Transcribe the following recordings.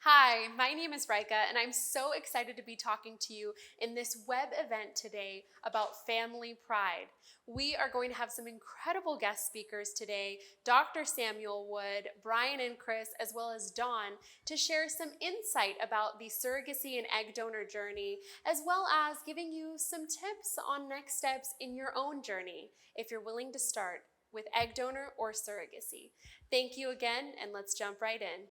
Hi, my name is Rika, and I'm so excited to be talking to you in this web event today about family pride. We are going to have some incredible guest speakers today, Dr. Samuel Wood, Brian and Chris, as well as Dawn, to share some insight about the surrogacy and egg donor journey, as well as giving you some tips on next steps in your own journey, if you're willing to start with egg donor or surrogacy. Thank you again, and let's jump right in.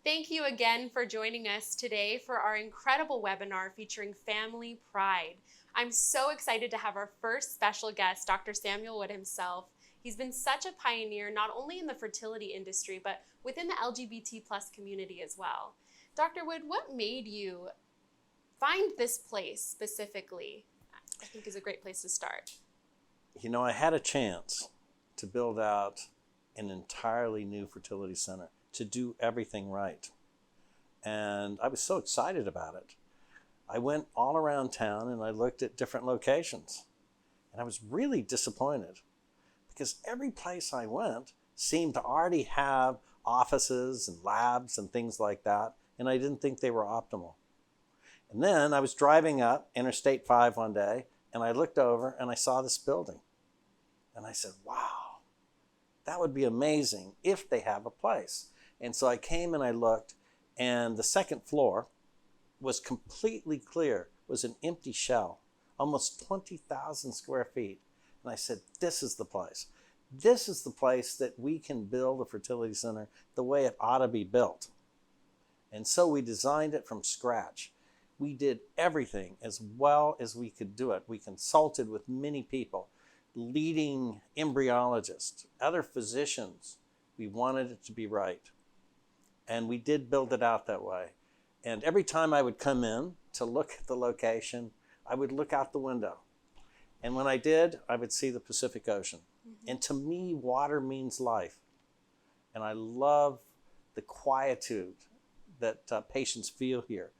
Thank you again for joining us today for our incredible webinar featuring family pride. I'm so excited to have our first special guest, Dr. Samuel Wood himself. He's been such a pioneer, not only in the fertility industry, but within the LGBT plus community as well. Dr. Wood, what made you find this place specifically? I think is a great place to start. You know, I had a chance to build out an entirely new fertility center, to do everything right. And I was so excited about it. I went all around town and I looked at different locations. And I was really disappointed because every place I went seemed to already have offices and labs and things like that. And I didn't think they were optimal. And then I was driving up Interstate 5 one day and I looked over and I saw this building. And I said, wow, that would be amazing if they have a place. And so I came and I looked, and the second floor was completely clear, was an empty shell, almost 20,000 square feet. And I said, this is the place. This is the place that we can build a fertility center the way it ought to be built. And so we designed it from scratch. We did everything as well as we could do it. We consulted with many people, leading embryologists, other physicians. We wanted it to be right. And we did build it out that way. And every time I would come in to look at the location, I would look out the window. And when I did, I would see the Pacific Ocean. Mm-hmm. And to me, water means life. And I love the quietude that patients feel here.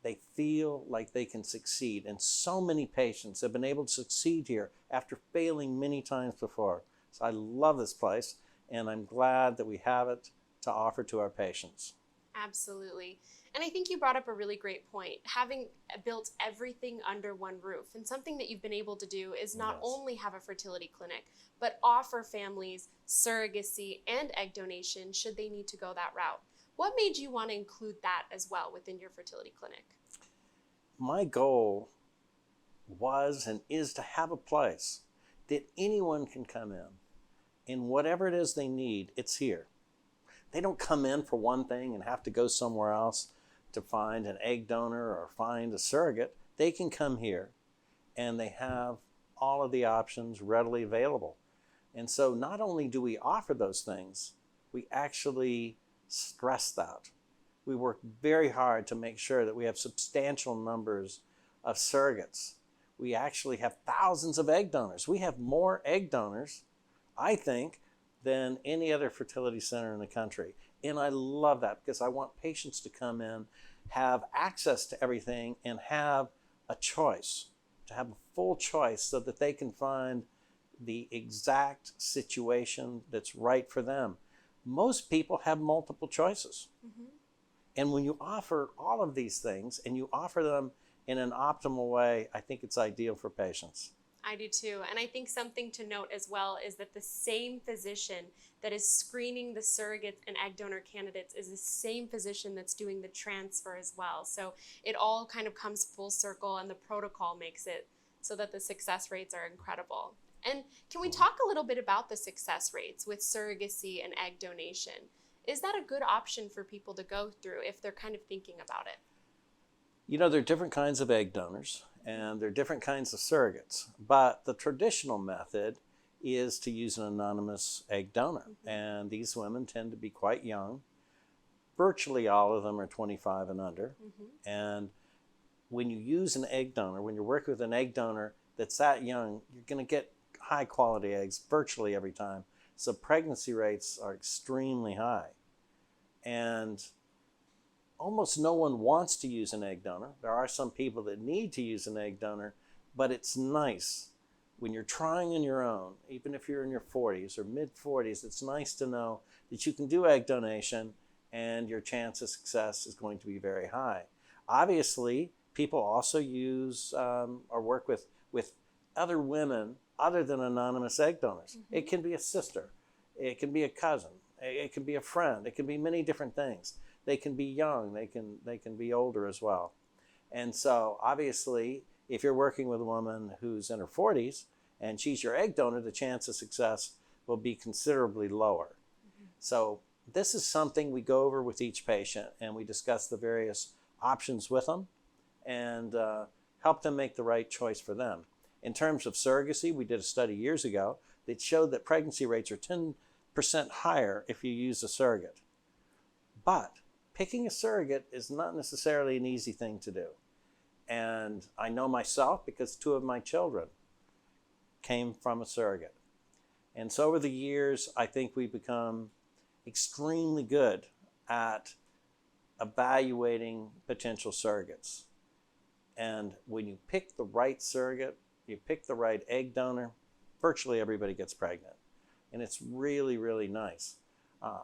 They feel like they can succeed. And so many patients have been able to succeed here after failing many times before. So I love this place, and I'm glad that we have it to offer to our patients. Absolutely. And I think you brought up a really great point. Having built everything under one roof, and something that you've been able to do is not only have a fertility clinic, but offer families surrogacy and egg donation should they need to go that route. What made you want to include that as well within your fertility clinic? My goal was and is to have a place that anyone can come in, and whatever it is they need, it's here. They don't come in for one thing and have to go somewhere else to find an egg donor or find a surrogate. They can come here and they have all of the options readily available. And so not only do we offer those things, we actually stress that. We work very hard to make sure that we have substantial numbers of surrogates. We actually have thousands of egg donors. We have more egg donors, I think, than any other fertility center in the country. And I love that because I want patients to come in, have access to everything, and have a choice, to have a full choice so that they can find the exact situation that's right for them. Most people have multiple choices. Mm-hmm. And when you offer all of these things and you offer them in an optimal way, I think it's ideal for patients. I do too. And I think something to note as well is that the same physician that is screening the surrogate and egg donor candidates is the same physician that's doing the transfer as well. So it all kind of comes full circle, and the protocol makes it so that the success rates are incredible. And can we talk a little bit about the success rates with surrogacy and egg donation? Is that a good option for people to go through if they're kind of thinking about it? You know, there are different kinds of egg donors and there are different kinds of surrogates, but the traditional method is to use an anonymous egg donor. Mm-hmm. And these women tend to be quite young. Virtually all of them are 25 and under. Mm-hmm. And when you use an egg donor, when you work with an egg donor that's that young, you're going to get high quality eggs virtually every time. So pregnancy rates are extremely high. And almost no one wants to use an egg donor. There are some people that need to use an egg donor, But it's nice when you're trying on your own, even if you're in your 40s or mid 40s, it's nice to know that you can do egg donation and your chance of success is going to be very high. Obviously, people also use or work with other women other than anonymous egg donors. Mm-hmm. It can be a sister, it can be a cousin, it can be a friend, it can be many different things. They can be young, they can be older as well. And so obviously, if you're working with a woman who's in her 40s and she's your egg donor, the chance of success will be considerably lower. Mm-hmm. So this is something we go over with each patient, and we discuss the various options with them and help them make the right choice for them. In terms of surrogacy, we did a study years ago that showed that pregnancy rates are 10% higher if you use a surrogate. But picking a surrogate is not necessarily an easy thing to do. And I know myself because 2 of my children came from a surrogate. And so over the years, I think we've become extremely good at evaluating potential surrogates. And when you pick the right surrogate, you pick the right egg donor, virtually everybody gets pregnant. And it's really, really nice.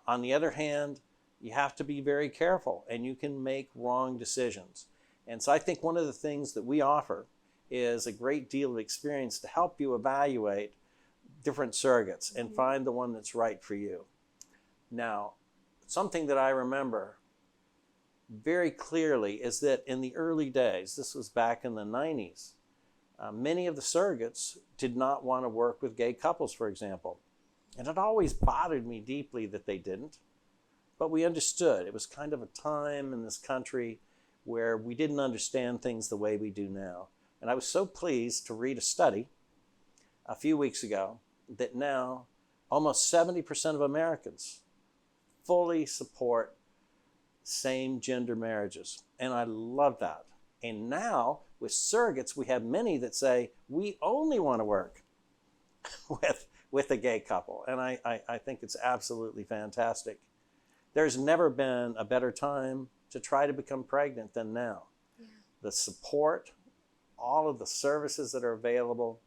On the other hand, you have to be very careful, and you can make wrong decisions. And so I think one of the things that we offer is a great deal of experience to help you evaluate different surrogates and find the one that's right for you. Now, something that I remember very clearly is that in the early days, this was back in the 90s, many of the surrogates did not want to work with gay couples, for example. And it always bothered me deeply that they didn't. But we understood. It was kind of a time in this country where we didn't understand things the way we do now. And I was so pleased to read a study a few weeks ago that now almost 70% of Americans fully support same-gender marriages. And I love that. And now with surrogates, we have many that say, we only want to work with a gay couple. And I think it's absolutely fantastic. There's never been a better time to try to become pregnant than now. Yeah. The support, all of the services that are available,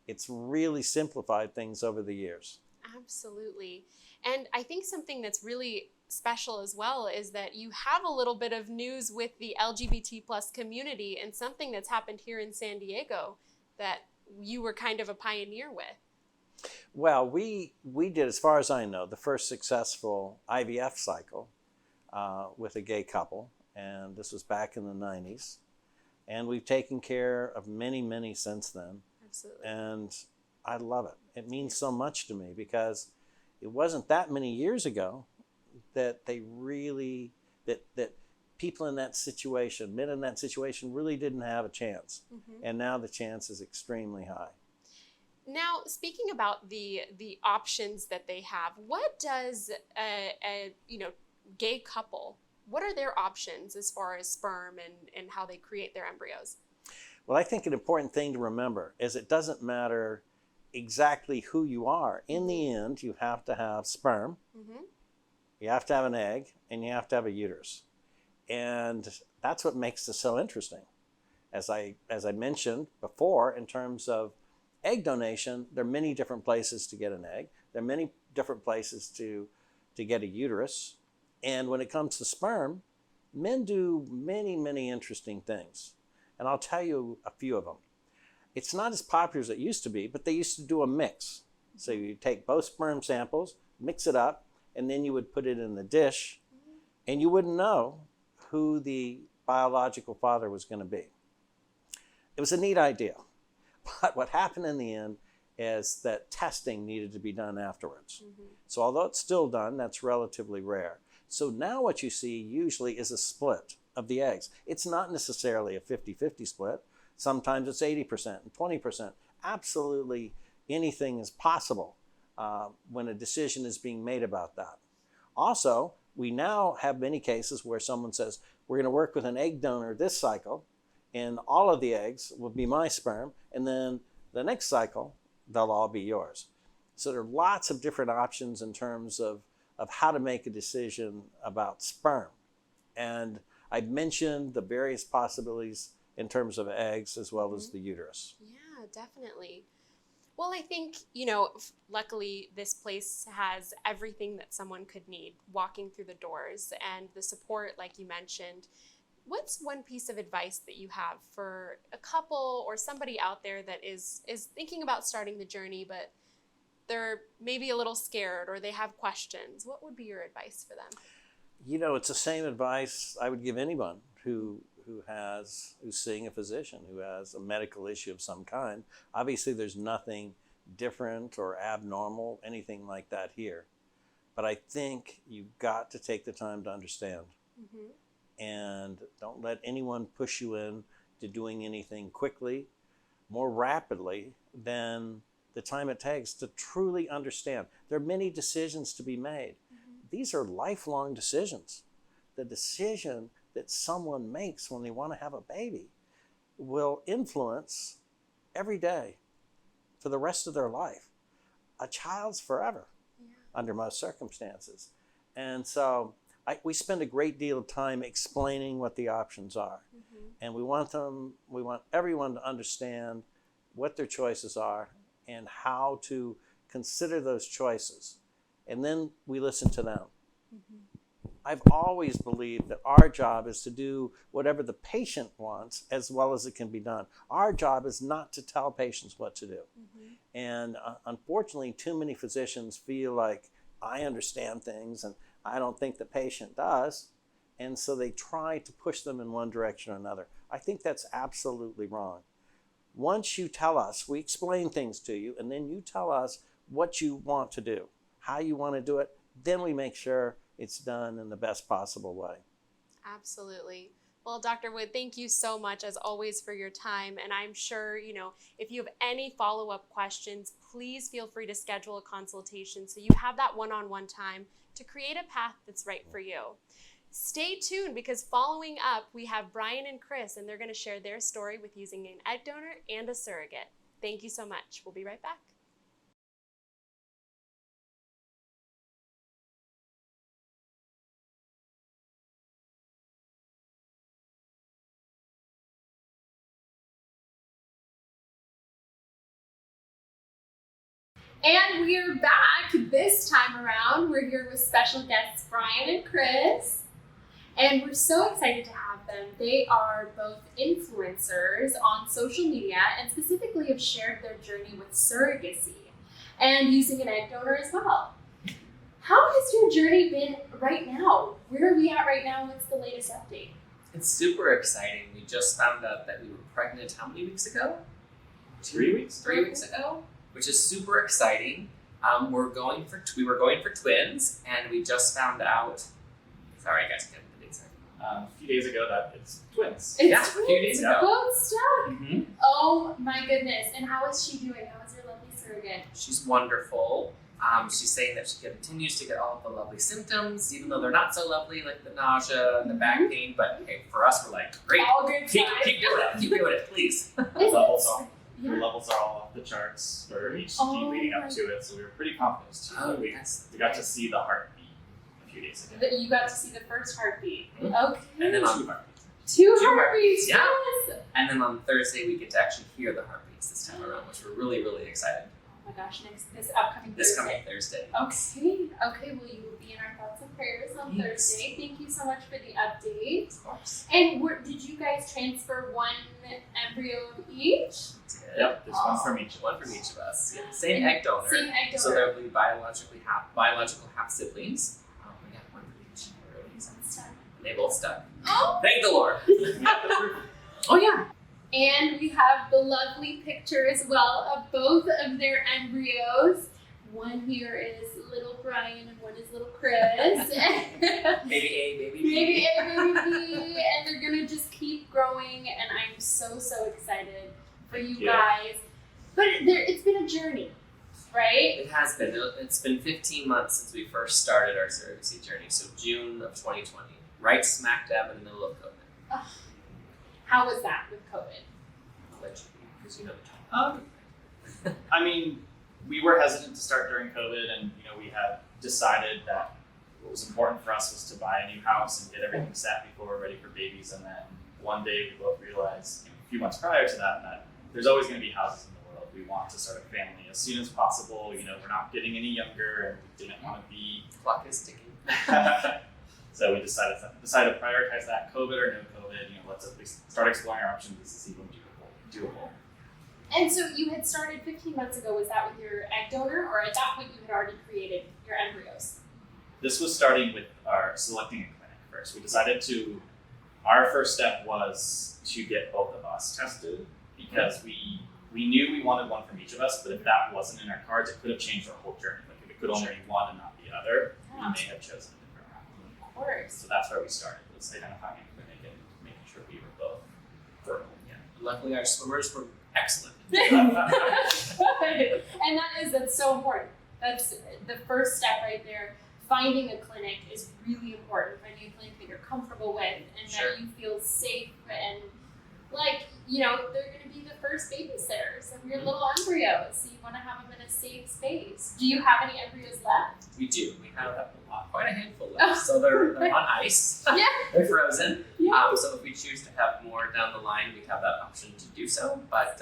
it's really simplified things over the years. Absolutely. And I think something that's really special as well is that you have a little bit of news with the LGBT plus community, and something that's happened here in San Diego that you were kind of a pioneer with. Well, we did, as far as I know, the first successful IVF cycle with a gay couple, and this was back in the 90s. And we've taken care of many, many since then. Absolutely. And I love it. It means so much to me because it wasn't that many years ago that they really, that people in that situation, men in that situation, really didn't have a chance. Mm-hmm. And now the chance is extremely high. Now, speaking about the options that they have, what does a gay couple, what are their options as far as sperm and how they create their embryos? Well, I think an important thing to remember is it doesn't matter exactly who you are. In the end, you have to have sperm, you have to have an egg, and you have to have a uterus. And that's what makes this so interesting. As I mentioned before, in terms of egg donation, there are many different places to get an egg. There are many different places to get a uterus. And when it comes to sperm, men do many, many interesting things. And I'll tell you a few of them. It's not as popular as it used to be, but they used to do a mix. So you take both sperm samples, mix it up, and then you would put it in the dish, and you wouldn't know who the biological father was going to be. It was a neat idea. But what happened in the end is that testing needed to be done afterwards. So although it's still done, that's relatively rare. So now what you see usually is a split of the eggs. It's not necessarily a 50-50 split. Sometimes it's 80% and 20%. Absolutely anything is possible when a decision is being made about that. Also, we now have many cases where someone says, we're going to work with an egg donor this cycle, and all of the eggs will be my sperm, and then the next cycle, they'll all be yours. So there are lots of different options in terms of how to make a decision about sperm. And I've mentioned the various possibilities in terms of eggs as well as the uterus. Yeah, definitely. Well, I think, luckily this place has everything that someone could need walking through the doors and the support, like you mentioned. What's one piece of advice that you have for a couple or somebody out there that is thinking about starting the journey, but they're maybe a little scared or they have questions? What would be your advice for them? It's the same advice I would give anyone who's seeing a physician, who has a medical issue of some kind. Obviously, there's nothing different or abnormal, anything like that here. But I think you've got to take the time to understand. Mm-hmm. And don't let anyone push you in to doing anything quickly, more rapidly than the time it takes to truly understand. There are many decisions to be made. Mm-hmm. These are lifelong decisions. The decision that someone makes when they want to have a baby will influence every day for the rest of their life. A child's forever, under most circumstances. And so we spend a great deal of time explaining what the options are. Mm-hmm. And we want everyone to understand what their choices are and how to consider those choices. And then we listen to them. Mm-hmm. I've always believed that our job is to do whatever the patient wants as well as it can be done. Our job is not to tell patients what to do. Mm-hmm. And unfortunately, too many physicians feel like I understand things and I don't think the patient does. And so they try to push them in one direction or another. I think that's absolutely wrong. Once you tell us, we explain things to you, and then you tell us what you want to do, how you want to do it, then we make sure it's done in the best possible way. Absolutely. Well, Dr. Wood, thank you so much as always for your time. And I'm sure, if you have any follow-up questions, please feel free to schedule a consultation so you have that one-on-one time to create a path that's right for you. Stay tuned because following up, we have Brian and Chris, and they're going to share their story with using an egg donor and a surrogate. Thank you so much. We'll be right back. And we're back. This time around, we're here with special guests Brian and Chris. And we're so excited to have them. They are both influencers on social media and specifically have shared their journey with surrogacy and using an egg donor as well. How has your journey been right now? Where are we at right now? What's the latest update? It's super exciting. We just found out that we were pregnant how many weeks ago? 3 weeks? 3 weeks ago, which is super exciting. We were going for twins, and we just found out. Sorry, guys, get the dates a few days ago that it's twins. It's twins. A few days ago. Both stuck. Mm-hmm. Oh my goodness! And how is she doing? How is your lovely surrogate? She's wonderful. She's saying that she continues to get all of the lovely symptoms, even though they're not so lovely, like the nausea and the back pain. But hey, for us, we're like, great. All good keep signs. Keep doing it, please. The levels are all off the charts for each key leading up to it, so we were pretty confident. We got to see the heartbeat a few days ago. You got to see the first heartbeat. Mm-hmm. Okay. And then two heartbeats. Yeah. Yes. And then on Thursday, we get to actually hear the heartbeats this time around, which we're really, really excited. Oh my gosh, this upcoming This Thursday. coming Thursday. Okay, well, you will be in our thoughts and prayers on Thursday. Thank you so much for the update. Of course. And did you guys transfer one embryo each? Yep, there's one from each of us. Yeah. Same egg donor. Same egg donor. So there'll be biological half siblings. We got one for each. We're really excited. And they both stuck. Oh! Thank the Lord. Oh yeah. And we have the lovely picture as well of both of their embryos. One here is little Brian and one is little Chris. Baby A, baby B. Baby A, baby B. And they're going to just keep growing. And I'm so excited for you guys. But it's been a journey, right? It has been. It's been 15 months since we first started our surrogacy journey. So June of 2020, right smack dab in the middle of COVID. How was that with COVID? Allegedly, because you know the time. I mean, we were hesitant to start during COVID, and we had decided that what was important for us was to buy a new house and get everything set before we're ready for babies, and then one day we both realized, a few months prior to that there's always going to be houses in the world. We want to start a family as soon as possible. We're not getting any younger, and we didn't want to be. Clock is ticking. So we decided to prioritize that, COVID or no COVID. Let's at least start exploring our options. This is even doable. And so you had started 15 months ago. Was that with your egg donor, or at that point you had already created your embryos? This was starting with our selecting a clinic first. We decided our first step was to get both of us tested, because we knew we wanted one from each of us, but if that wasn't in our cards, it could have changed our whole journey. Like if it could only be one and not the other, we may have chosen a different route. Of course. So that's where we started, was identifying a clinic and making sure we were both fertile. Yeah. Luckily, our swimmers were excellent. And that's so important. That's the first step right there. Finding a clinic is really important. Finding a clinic that you're comfortable with and that you feel safe and they're going to be the first babysitters of your little embryos. So you want to have them in a safe space. Do you have any embryos left? We do. We have quite a handful left. So they're on ice. Yeah. They're frozen. Yeah. So if we choose to have more down the line, we have that option to do so. But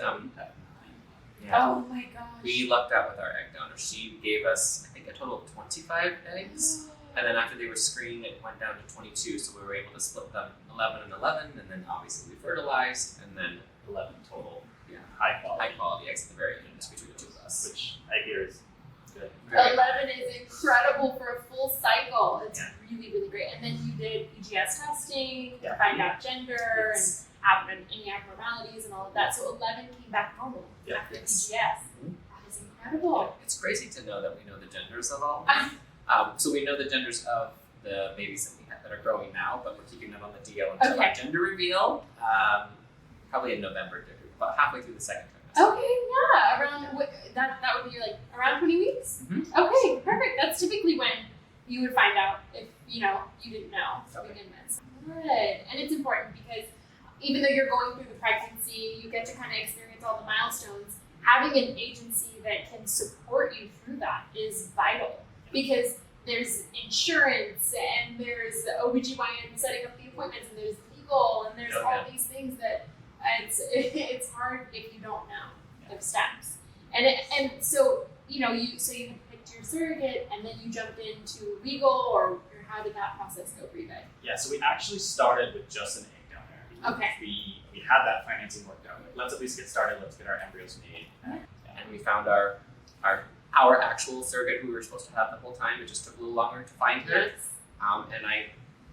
Oh my gosh. we lucked out with our egg donor. She gave us, I think, a total of 25 eggs. And then after they were screened, it went down to 22. So we were able to split them 11 and 11. And then obviously we fertilized. And then 11 total. Yeah. High High-quality eggs at the very end between the two of us. Which I hear is good. 11 is incredible for a full cycle. It's really, really great. And then you did EGS testing to find out gender and any abnormalities and all of that. So 11 came back normal after EGS. That is incredible. Yeah. It's crazy to know that we know the genders of all. So we know the genders of the babies that we have that are growing now, but we're keeping them on the DL until our gender reveal, probably in November, about halfway through the second trimester. Okay, yeah, around that would be around 20 weeks. Mm-hmm. Okay, perfect. That's typically when you would find out if you didn't know to begin with. Good, and it's important because even though you're going through the pregnancy, you get to kind of experience all the milestones. Having an agency that can support you through that is vital, because there's insurance and there's the OBGYN setting up the appointments and there's legal and there's all these things that it's hard if you don't know the steps. And so you had picked your surrogate and then you jumped into legal, or how did that process go for you guys? Yeah, so we actually started with just an egg donor. Okay. We had that financing worked out. Let's at least get started. Let's get our embryos made. And we found our actual surrogate who we were supposed to have the whole time. It just took a little longer to find her. Yes. And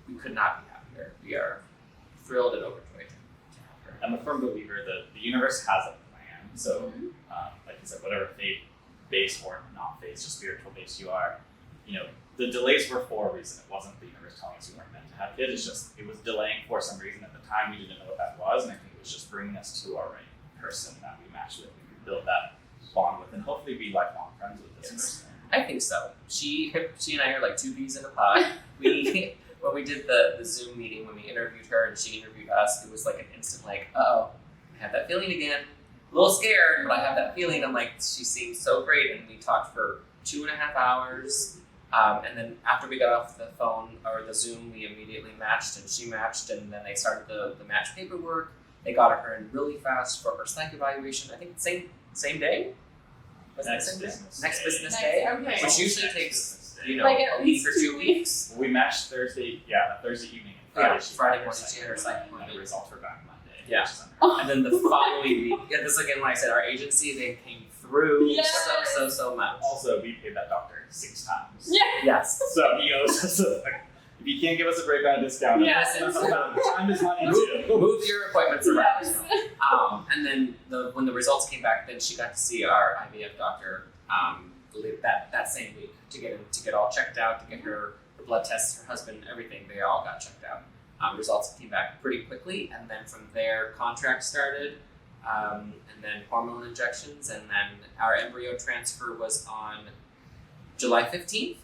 we could not be happier. We are thrilled and overjoyed to have her. I'm a firm believer that the universe has a plan. So, like you said, whatever faith-based or not faith, just spiritual-based you are, the delays were for a reason. It wasn't the universe telling us you weren't meant to have kids. It's just, it was delaying for some reason. At the time, we didn't know what that was. And I think it was just bringing us to our right person that we matched with. We could build that bond with and hopefully be lifelong friends with this person. I think so. She and I are like two bees in a pod. When we did the Zoom meeting, when we interviewed her and she interviewed us, it was like an instant I have that feeling again. A little scared, but I have that feeling. I'm like, she seems so great. And we talked for 2.5 hours. And then after we got off the phone or the Zoom, we immediately matched and she matched, and then they started the match paperwork. They got her in really fast for her psych evaluation. I think same day? Next business day. Okay. Which usually takes, like a week or 2 weeks. We matched Thursday evening. And Friday morning she had her psych and appointment. the results were back Monday. Yeah. And then the following week, this again, like I said, our agency, they came through so much. Also, we paid that doctor 6 times. Yeah. Yes. So he owes us if he can't give us a breakdown discount, time is money too. Move your appointments around. Yes. And then when the results came back, then she got to see our IVF doctor that same week to get all checked out, to get her blood tests, her husband, everything. They all got checked out. Results came back pretty quickly, and then from there, contract started, and then hormone injections, and then our embryo transfer was on July 15th,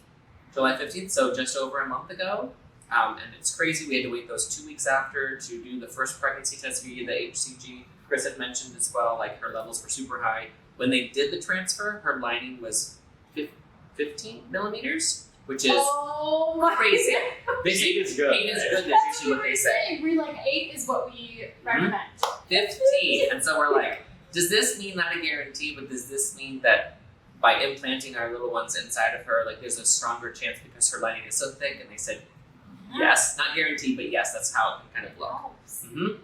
so just over a month ago. And it's crazy, we had to wait those 2 weeks after to do the first pregnancy test via the HCG. Chris had mentioned as well, like her levels were super high. When they did the transfer, her lining was 15 millimeters, which is oh my crazy. God. They say 8 is good. 8 is right? good. That's usually what they say. saying. We're like 8 is what we recommend. 15. And so we're like, does this mean not a guarantee, but does this mean that by implanting our little ones inside of her, like there's a stronger chance because her lining is so thick? And they said, yes, not guaranteed, but yes, that's how it can kind of look.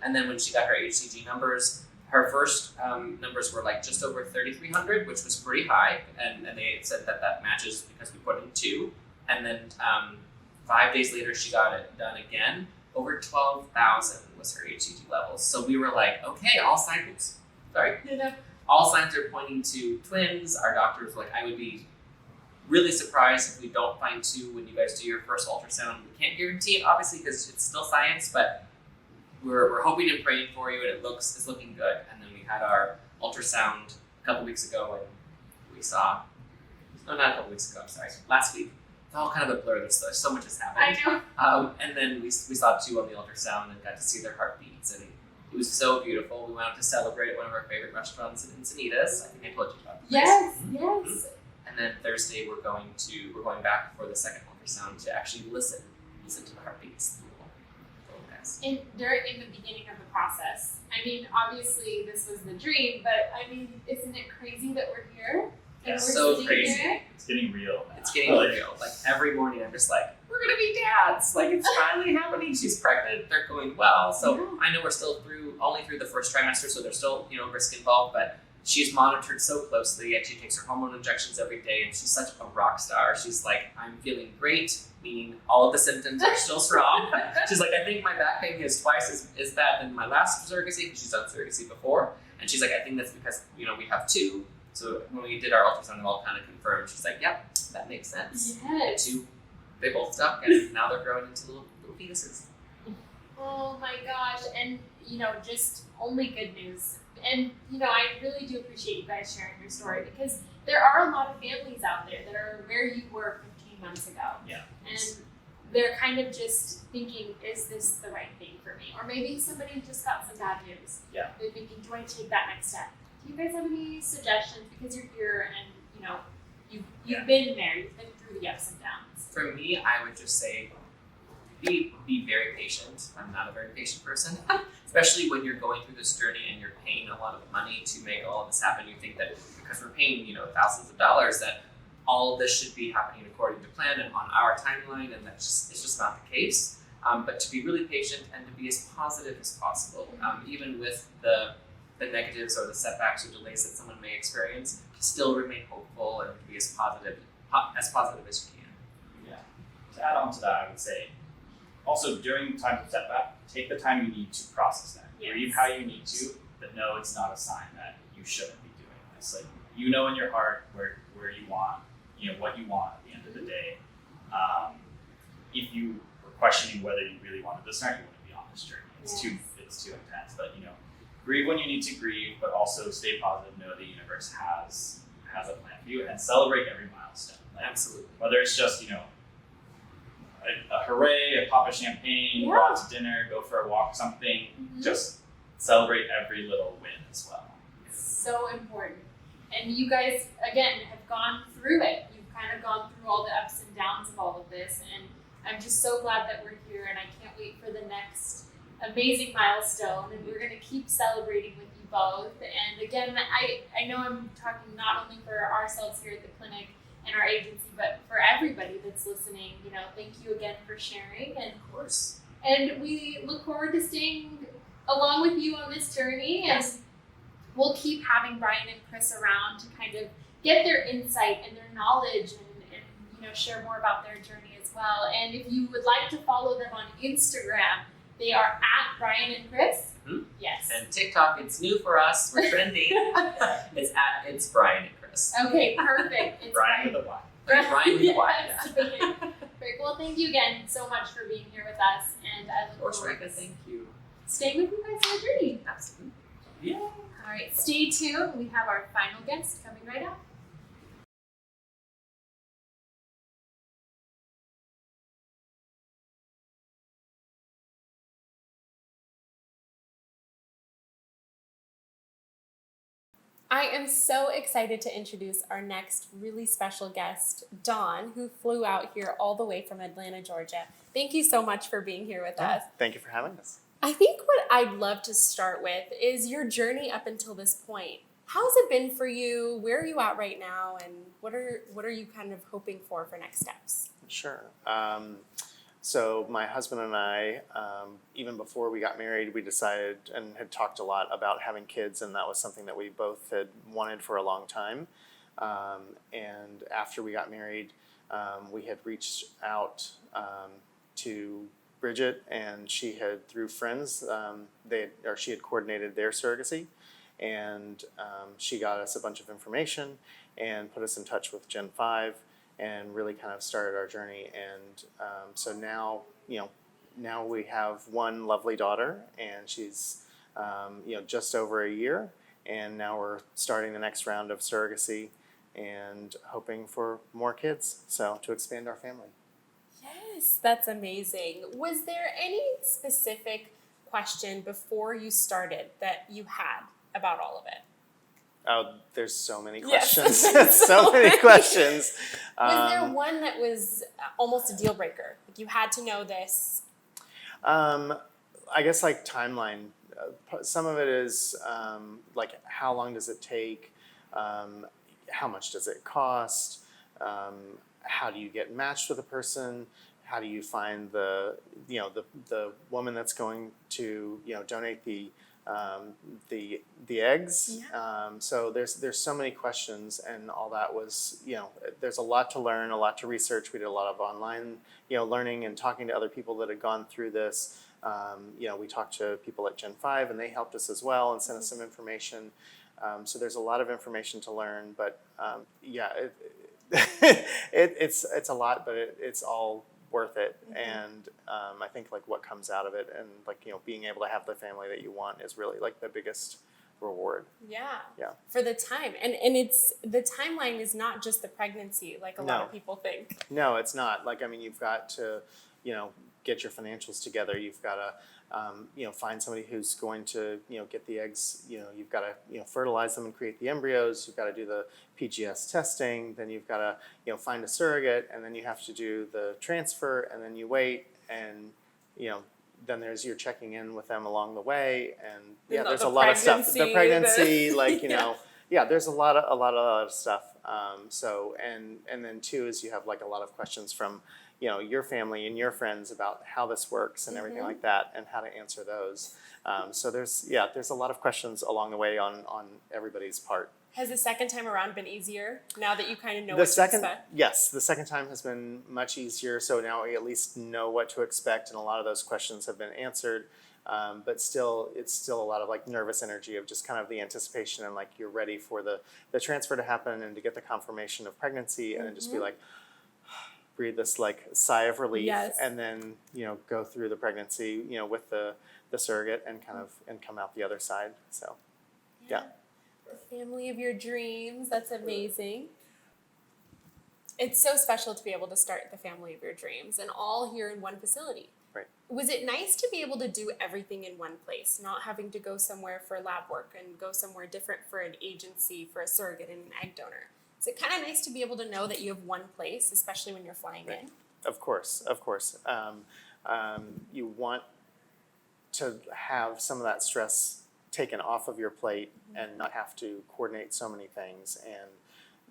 And then when she got her HCG numbers, her first numbers were like just over 3,300, which was pretty high. And they said that that matches because we put in 2. And then 5 days later, she got it done again. Over 12,000 was her HCG levels. So we were like, okay, all signs are pointing to twins. Our doctor was like, I would be really surprised if we don't find 2 when you guys do your first ultrasound. We can't guarantee it, obviously, because it's still science, but we're hoping and praying for you, and it's looking good. And then we had our ultrasound a couple weeks ago, and we saw, no, not a couple weeks ago, I'm sorry, last week. It's all kind of a blur. There's so much has happened. I know. And then we saw 2 on the ultrasound and got to see their heartbeats, and it was so beautiful. We went out to celebrate at one of our favorite restaurants in Encinitas. I think I told you about the place. Yes. And then Thursday we're going back for the second ultrasound to actually listen to the heartbeats. Little guys. In the beginning of the process. I mean, obviously this was the dream, but I mean, isn't it crazy that we're here? Yeah, And we're so sitting crazy. here? It's getting real. It's getting real. Like every morning I'm just like, we're gonna be dads. Like it's finally happening. She's pregnant. They're going well. So Yeah. I know we're still only through the first trimester, so there's still risk involved, but she's monitored so closely, and she takes her hormone injections every day, and she's such a rock star. She's like, I'm feeling great, meaning all of the symptoms are still strong. She's like, I think my back pain is twice as bad than my last surrogacy, because she's done surrogacy before. And she's like, I think that's because, we have 2. So when we did our ultrasound, it all kind of confirmed. She's like, yep, that makes sense. Yes. And 2, they both stuck, and now they're growing into little fetuses. Oh my gosh. And, just only good news. And, I really do appreciate you guys sharing your story, because there are a lot of families out there that are where you were 15 months ago. Yeah. And they're kind of just thinking, is this the right thing for me? Or maybe somebody just got some bad news. Yeah. They're thinking, do I take that next step? Do you guys have any suggestions? Because you're here and, you've been there. You've been through the ups and downs. For me, I would just say, be very patient. I'm not a very patient person, especially when you're going through this journey and you're paying a lot of money to make all of this happen. You think that because we're paying, thousands of dollars, that all of this should be happening according to plan and on our timeline, and it's just not the case. But to be really patient and to be as positive as possible, even with the negatives or the setbacks or delays that someone may experience, to still remain hopeful and to be as positive as you can. Yeah. To add on to that, I would say, also during times of setback, take the time you need to process that. Yes. Grieve how you need to, but no, it's not a sign that you shouldn't be doing this. Like, in your heart where you want, what you want at the end of the day. If you were questioning whether you really wanted this or not, you wouldn't be on this journey. It's too intense. But grieve when you need to grieve, but also stay positive. Know the universe has a plan for you, and celebrate every milestone. Like, Absolutely. whether it's just a hooray, a pop of champagne, go out to dinner, go for a walk, something. Just celebrate every little win as well. So important. And you guys, again, have gone through it. You've kind of gone through all the ups and downs of all of this. And I'm just so glad that we're here, and I can't wait for the next amazing milestone. And we're going to keep celebrating with you both. And again, I know I'm talking not only for ourselves here at the clinic and our agency, but for everybody that's listening. Thank you again for sharing. And Of course. And we look forward to staying along with you on this journey. Yes. And we'll keep having Brian and Chris around to kind of get their insight and their knowledge and share more about their journey as well. And if you would like to follow them on Instagram, they are at Brian and Chris. Mm-hmm. Yes. And TikTok, it's new for us. We're trending. It's Brian and Chris. Okay, perfect. It's Brian with a Y. Brian with a Y. Yes. Okay. Great. Well, thank you again so much for being here with us. And I Of look course, forward Rika, to thank you. staying with you guys on the journey. Absolutely. Yeah. All right, stay tuned. We have our final guest coming right up. I am so excited to introduce our next really special guest, Dawn, who flew out here all the way from Atlanta, Georgia. Thank you so much for being here with us. Thank you for having us. I think what I'd love to start with is your journey up until this point. How's it been for you? Where are you at right now? And what are you kind of hoping for next steps? Sure. So my husband and I, even before we got married, we decided and had talked a lot about having kids, and that was something that we both had wanted for a long time. And after we got married, we had reached out to Bridget, and she had, through friends, she had coordinated their surrogacy, and she got us a bunch of information and put us in touch with Gen 5. And really kind of started our journey, and so now we have one lovely daughter, and she's just over a year, and now we're starting the next round of surrogacy, and hoping for more kids, so to expand our family. Yes, that's amazing. Was there any specific question before you started that you had about all of it? Oh, there's so many Yes. questions. so many questions. Was there one that was almost a deal breaker? Like you had to know this? I guess like timeline. Some of it is like how long does it take? How much does it cost? How do you get matched with a person? How do you find the woman that's going to donate the eggs? Yeah. So there's so many questions, and all that was there's a lot to learn, a lot to research. We did a lot of online learning and talking to other people that had gone through this. We talked to people at Gen 5, and they helped us as well and sent us some information. So there's a lot of information to learn, but it's a lot, but it's all worth it. And I think like what comes out of it, and like being able to have the family that you want is really like the biggest reward. Yeah. For the time, and it's the timeline is not just the pregnancy like a lot of people think. No, it's not. Like, I mean, you've got to get your financials together. You've got to find somebody who's going to get the eggs. You've got to fertilize them and create the embryos. You've got to do the PGS testing. Then you've got to find a surrogate, and then you have to do the transfer, and then you wait, and then you're checking in with them along the way, and there's a lot of stuff. The pregnancy, there's a lot of stuff. So and then too is you have like a lot of questions from your family and your friends about how this works and everything like that, and how to answer those. So there's a lot of questions along the way on everybody's part. Has the second time around been easier now that you kind of know what to expect? Yes, the second time has been much easier. So now we at least know what to expect, and a lot of those questions have been answered. But still, it's still a lot of like nervous energy of just kind of the anticipation, and like you're ready for the transfer to happen and to get the confirmation of pregnancy, and then just be like, breathe this like sigh of relief, and then go through the pregnancy with the surrogate and kind of and come out the other side. So yeah. The family of your dreams. That's amazing. It's so special to be able to start the family of your dreams, and all here in one facility. Right. Was it nice to be able to do everything in one place, not having to go somewhere for lab work and go somewhere different for an agency, for a surrogate and an egg donor? Is it kind of nice to be able to know that you have one place, especially when you're flying in? Of course. You want to have some of that stress taken off of your plate and not have to coordinate so many things. And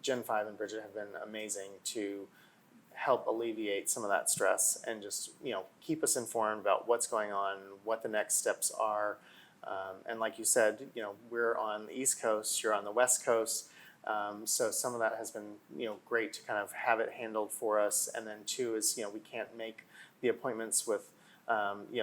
Gen 5 and Bridget have been amazing to help alleviate some of that stress and just keep us informed about what's going on, what the next steps are. And like you said, we're on the East Coast, you're on the West Coast. So some of that has been great to kind of have it handled for us. And then two is we can't make the appointments with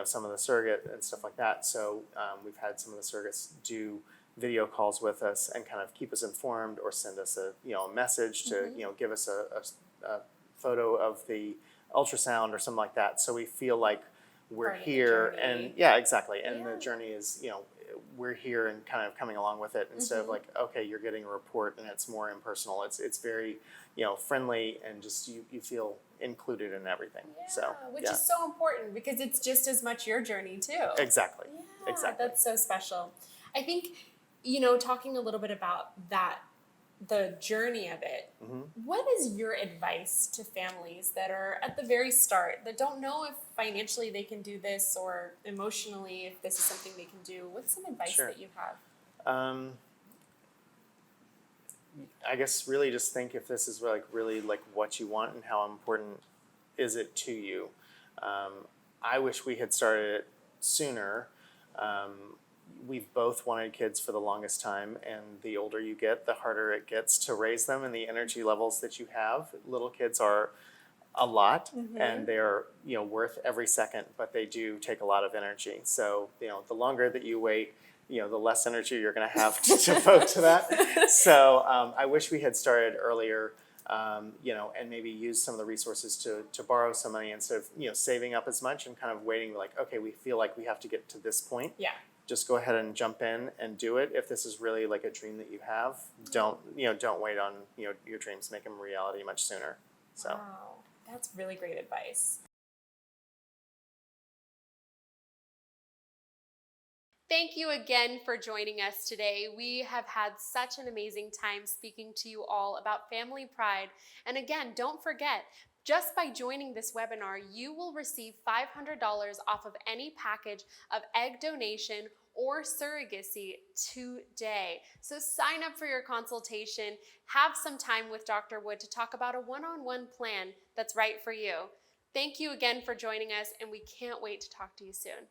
some of the surrogate and stuff like that. So we've had some of the surrogates do video calls with us and kind of keep us informed, or send us a message to give us a photo of the ultrasound or something like that. So we feel like we're here, and exactly. And the journey is we're here and kind of coming along with it, instead of like, okay, you're getting a report and it's more impersonal. It's very friendly, and just you feel included in everything. Which is so important, because it's just as much your journey too. Exactly. That's so special. I think talking a little bit about that, the journey of it, what is your advice to families that are at the very start, that don't know if financially they can do this or emotionally if this is something they can do? What's some advice that you have? I guess really just think if this is really what you want and how important is it to you. I wish we had started it sooner. We've both wanted kids for the longest time, and the older you get, the harder it gets to raise them, and the energy levels that you have. Little kids are a lot, and they're worth every second, but they do take a lot of energy. So the longer that you wait, the less energy you're going to have to devote to that. So I wish we had started earlier. And maybe use some of the resources to borrow some money instead of saving up as much and kind of waiting. Okay, we feel like we have to get to this point. Yeah. Just go ahead and jump in and do it. If this is really like a dream that you have, don't wait on your dreams. Make them a reality much sooner. So. Wow, that's really great advice. Thank you again for joining us today. We have had such an amazing time speaking to you all about family pride. And again, don't forget, just by joining this webinar, you will receive $500 off of any package of egg donation or surrogacy today. So sign up for your consultation, have some time with Dr. Wood to talk about a one-on-one plan that's right for you. Thank you again for joining us, and we can't wait to talk to you soon.